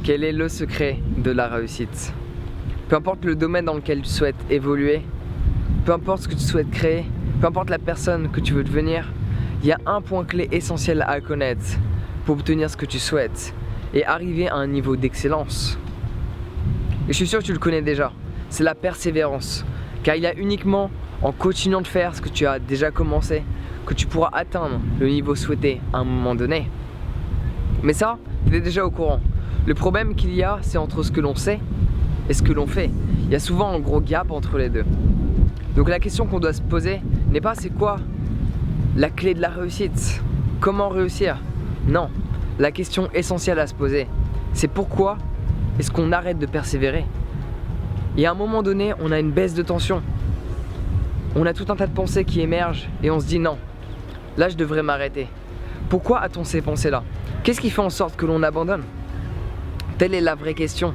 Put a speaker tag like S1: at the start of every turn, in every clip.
S1: Quel est le secret de la réussite? Peu importe le domaine dans lequel tu souhaites évoluer, peu importe ce que tu souhaites créer, peu importe la personne que tu veux devenir, il y a un point clé essentiel à connaître pour obtenir ce que tu souhaites et arriver à un niveau d'excellence. Et je suis sûr que tu le connais déjà, c'est la persévérance. Car il y a uniquement en continuant de faire ce que tu as déjà commencé que tu pourras atteindre le niveau souhaité à un moment donné. Mais ça, tu es déjà au courant. Le problème qu'il y a, c'est entre ce que l'on sait et ce que l'on fait. Il y a souvent un gros gap entre les deux. Donc la question qu'on doit se poser n'est pas c'est quoi la clé de la réussite? Comment réussir? Non, la question essentielle à se poser, c'est pourquoi est-ce qu'on arrête de persévérer? Et à un moment donné, on a une baisse de tension. On a tout un tas de pensées qui émergent et on se dit non, là je devrais m'arrêter. Pourquoi a-t-on ces pensées-là? Qu'est-ce qui fait en sorte que l'on abandonne? Telle est la vraie question.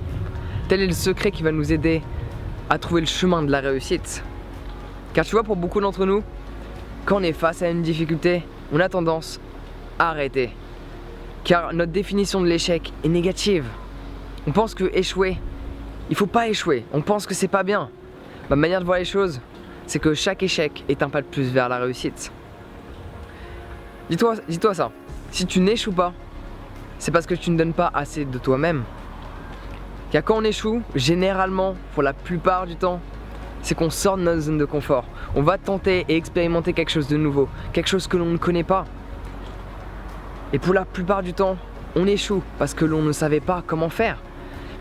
S1: Tel est le secret qui va nous aider à trouver le chemin de la réussite. Car tu vois, pour beaucoup d'entre nous, quand on est face à une difficulté, on a tendance à arrêter. Car notre définition de l'échec est négative. On pense que échouer, il faut pas échouer. On pense que c'est pas bien. Ma manière de voir les choses, c'est que chaque échec est un pas de plus vers la réussite. Dis-toi ça. Si tu n'échoues pas, c'est parce que tu ne donnes pas assez de toi-même. Car quand on échoue, généralement, pour la plupart du temps, c'est qu'on sort de notre zone de confort. On va tenter et expérimenter quelque chose de nouveau, quelque chose que l'on ne connaît pas. Et pour la plupart du temps, on échoue parce que l'on ne savait pas comment faire.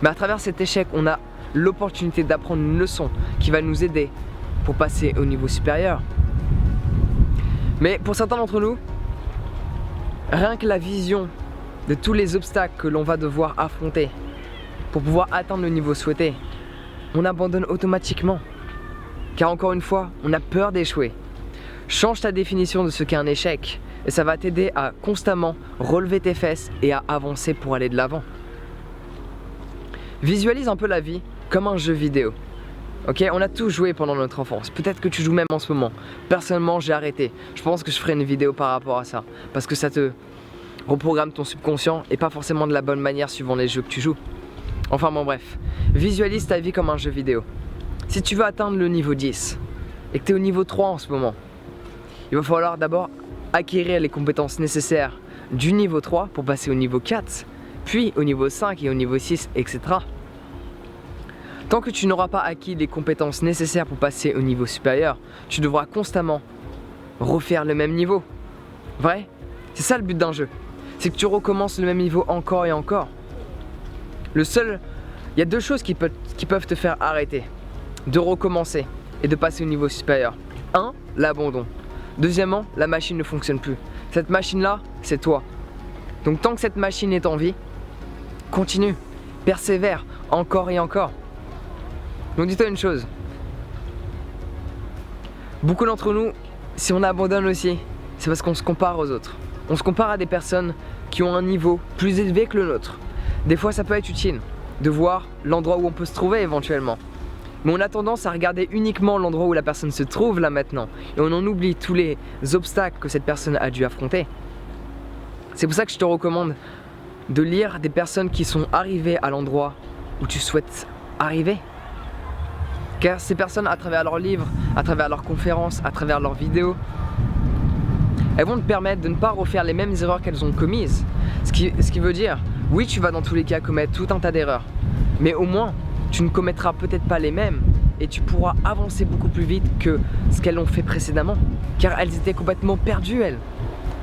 S1: Mais à travers cet échec, on a l'opportunité d'apprendre une leçon qui va nous aider pour passer au niveau supérieur. Mais pour certains d'entre nous, rien que la vision de tous les obstacles que l'on va devoir affronter pour pouvoir atteindre le niveau souhaité, on abandonne automatiquement. Car encore une fois, on a peur d'échouer. Change ta définition de ce qu'est un échec et ça va t'aider à constamment relever tes fesses et à avancer pour aller de l'avant. Visualise un peu la vie comme un jeu vidéo. Ok, on a tous joué pendant notre enfance. Peut-être que tu joues même en ce moment. Personnellement, j'ai arrêté. Je pense que je ferai une vidéo par rapport à ça. Parce que ça te reprogramme ton subconscient et pas forcément de la bonne manière suivant les jeux que tu joues. Enfin bon bref, visualise ta vie comme un jeu vidéo. Si tu veux atteindre le niveau 10 et que tu es au niveau 3 en ce moment, il va falloir d'abord acquérir les compétences nécessaires du niveau 3 pour passer au niveau 4, puis au niveau 5 et au niveau 6, etc. Tant que tu n'auras pas acquis les compétences nécessaires pour passer au niveau supérieur, tu devras constamment refaire le même niveau. Vrai? C'est ça le but d'un jeu. C'est que tu recommences le même niveau encore et encore. Il y a deux choses qui peuvent te faire arrêter de recommencer et de passer au niveau supérieur. 1, l'abandon. Deuxièmement, la machine ne fonctionne plus. Cette machine-là, c'est toi. Donc tant que cette machine est en vie, continue, persévère encore et encore. Donc dis-toi une chose. Beaucoup d'entre nous, si on abandonne aussi, c'est parce qu'on se compare aux autres. On se compare à des personnes qui ont un niveau plus élevé que le nôtre. Des fois, ça peut être utile de voir l'endroit où on peut se trouver éventuellement. Mais on a tendance à regarder uniquement l'endroit où la personne se trouve là maintenant. Et on en oublie tous les obstacles que cette personne a dû affronter. C'est pour ça que je te recommande de lire des personnes qui sont arrivées à l'endroit où tu souhaites arriver. Car ces personnes, à travers leurs livres, à travers leurs conférences, à travers leurs vidéos, elles vont te permettre de ne pas refaire les mêmes erreurs qu'elles ont commises. Ce qui veut dire, oui, tu vas dans tous les cas commettre tout un tas d'erreurs, mais au moins, tu ne commettras peut-être pas les mêmes et tu pourras avancer beaucoup plus vite que ce qu'elles ont fait précédemment. Car elles étaient complètement perdues, elles,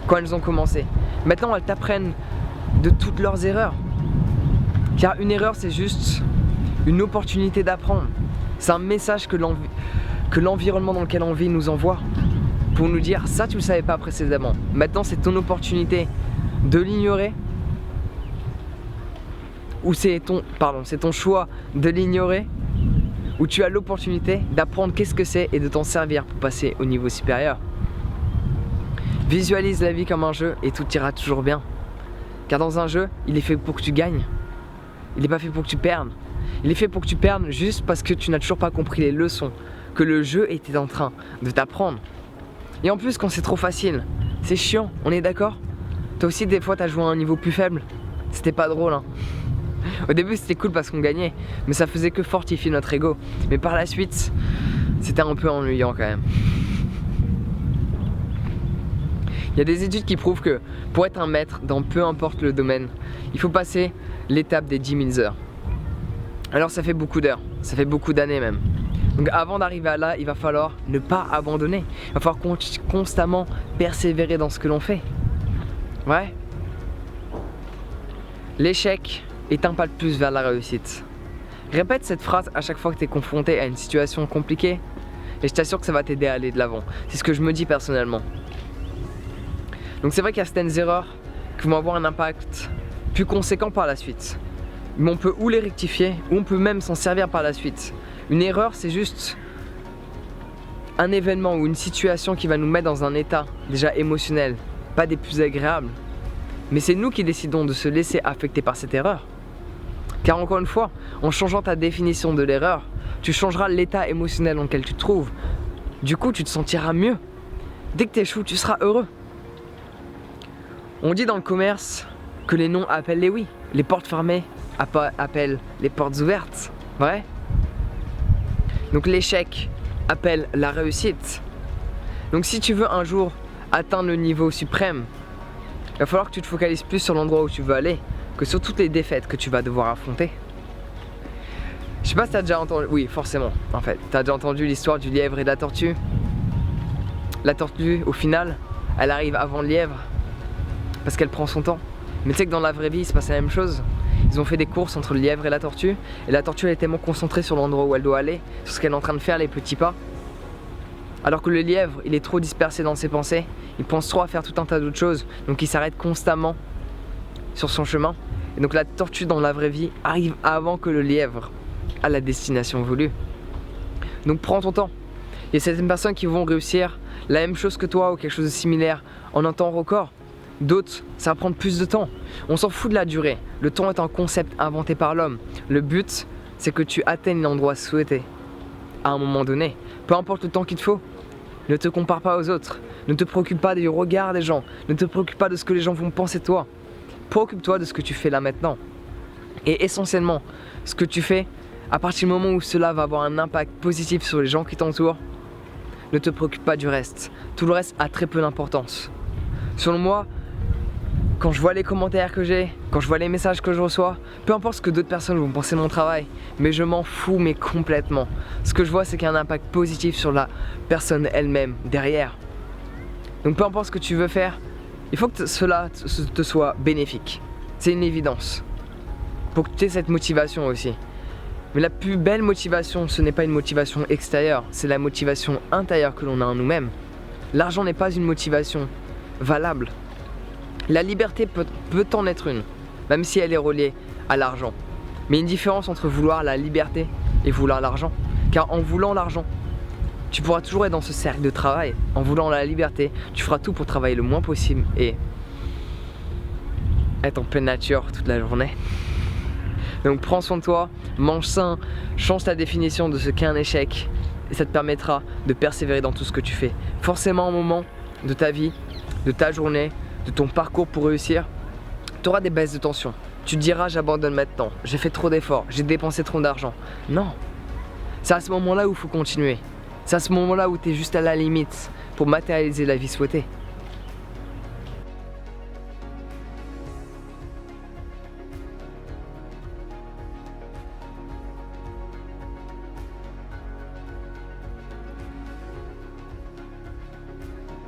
S1: quand elles ont commencé. Maintenant, elles t'apprennent de toutes leurs erreurs. Car une erreur, c'est juste une opportunité d'apprendre. C'est un message que l'environnement dans lequel on vit nous envoie pour nous dire ça tu le savais pas précédemment. Maintenant c'est ton opportunité de l'ignorer ou c'est ton choix de l'ignorer ou tu as l'opportunité d'apprendre qu'est-ce que c'est et de t'en servir pour passer au niveau supérieur. Visualise la vie comme un jeu et tout ira toujours bien. Car dans un jeu, il est fait pour que tu gagnes. Il n'est pas fait pour que tu perdes. Il est fait pour que tu perdes juste parce que tu n'as toujours pas compris les leçons que le jeu était en train de t'apprendre. Et en plus, quand c'est trop facile, c'est chiant, on est d'accord? Toi aussi, des fois, t'as joué à un niveau plus faible. C'était pas drôle, hein? Au début c'était cool parce qu'on gagnait, mais ça faisait que fortifier notre ego. Mais par la suite, c'était un peu ennuyant quand même. Il y a des études qui prouvent que pour être un maître dans peu importe le domaine, il faut passer l'étape des 10 000 heures. Alors ça fait beaucoup d'heures, ça fait beaucoup d'années même. Donc avant d'arriver à là, il va falloir ne pas abandonner. Il va falloir constamment persévérer dans ce que l'on fait. Ouais. L'échec est un pas de plus vers la réussite. Répète cette phrase à chaque fois que tu es confronté à une situation compliquée et je t'assure que ça va t'aider à aller de l'avant. C'est ce que je me dis personnellement. Donc c'est vrai qu'il y a certaines erreurs qui vont avoir un impact plus conséquent par la suite. Mais on peut ou les rectifier ou on peut même s'en servir par la suite. Une erreur, c'est juste un événement ou une situation qui va nous mettre dans un état déjà émotionnel, pas des plus agréables. Mais c'est nous qui décidons de se laisser affecter par cette erreur. Car encore une fois, en changeant ta définition de l'erreur, tu changeras l'état émotionnel dans lequel tu te trouves. Du coup, tu te sentiras mieux. Dès que tu échoues, tu seras heureux. On dit dans le commerce que les non appellent les oui, les portes fermées appellent les portes ouvertes, vrai? Donc l'échec appelle la réussite. Donc si tu veux un jour atteindre le niveau suprême, il va falloir que tu te focalises plus sur l'endroit où tu veux aller que sur toutes les défaites que tu vas devoir affronter. Je sais pas si tu as déjà entendu, oui forcément en fait, tu as déjà entendu l'histoire du lièvre et de la tortue. La tortue au final, elle arrive avant le lièvre parce qu'elle prend son temps. Mais tu sais que dans la vraie vie, il se passe la même chose. Ils ont fait des courses entre le lièvre et la tortue elle est tellement concentrée sur l'endroit où elle doit aller, sur ce qu'elle est en train de faire, les petits pas. Alors que le lièvre, il est trop dispersé dans ses pensées, il pense trop à faire tout un tas d'autres choses, donc il s'arrête constamment sur son chemin. Et donc la tortue dans la vraie vie arrive avant que le lièvre à la destination voulue. Donc prends ton temps. Il y a certaines personnes qui vont réussir la même chose que toi ou quelque chose de similaire en un temps record. D'autres, ça va prendre plus de temps. On s'en fout de la durée. Le temps est un concept inventé par l'homme. Le but, c'est que tu atteignes l'endroit souhaité à un moment donné. Peu importe le temps qu'il te faut. Ne te compare pas aux autres. Ne te préoccupe pas du regard des gens. Ne te préoccupe pas de ce que les gens vont penser de toi. Préoccupe-toi de ce que tu fais là maintenant. Et essentiellement, ce que tu fais, à partir du moment où cela va avoir un impact positif sur les gens qui t'entourent, ne te préoccupe pas du reste. Tout le reste a très peu d'importance. Selon moi, quand je vois les commentaires que j'ai, quand je vois les messages que je reçois, peu importe ce que d'autres personnes vont penser de mon travail, mais je m'en fous mais complètement. Ce que je vois, c'est qu'il y a un impact positif sur la personne elle-même derrière. Donc peu importe ce que tu veux faire, il faut que cela te soit bénéfique. C'est une évidence. Pour que tu aies cette motivation aussi. Mais la plus belle motivation, ce n'est pas une motivation extérieure, c'est la motivation intérieure que l'on a en nous-mêmes. L'argent n'est pas une motivation valable. La liberté peut en être une, même si elle est reliée à l'argent. Mais il y a une différence entre vouloir la liberté et vouloir l'argent. Car en voulant l'argent, tu pourras toujours être dans ce cercle de travail. En voulant la liberté, tu feras tout pour travailler le moins possible et être en pleine nature toute la journée. Donc prends soin de toi, mange sain, change ta définition de ce qu'est un échec et ça te permettra de persévérer dans tout ce que tu fais. Forcément, au moment de ta vie, de ta journée, de ton parcours pour réussir, tu auras des baisses de tension. Tu te diras j'abandonne maintenant, j'ai fait trop d'efforts, j'ai dépensé trop d'argent. Non, c'est à ce moment-là où il faut continuer. C'est à ce moment-là où tu es juste à la limite pour matérialiser la vie souhaitée.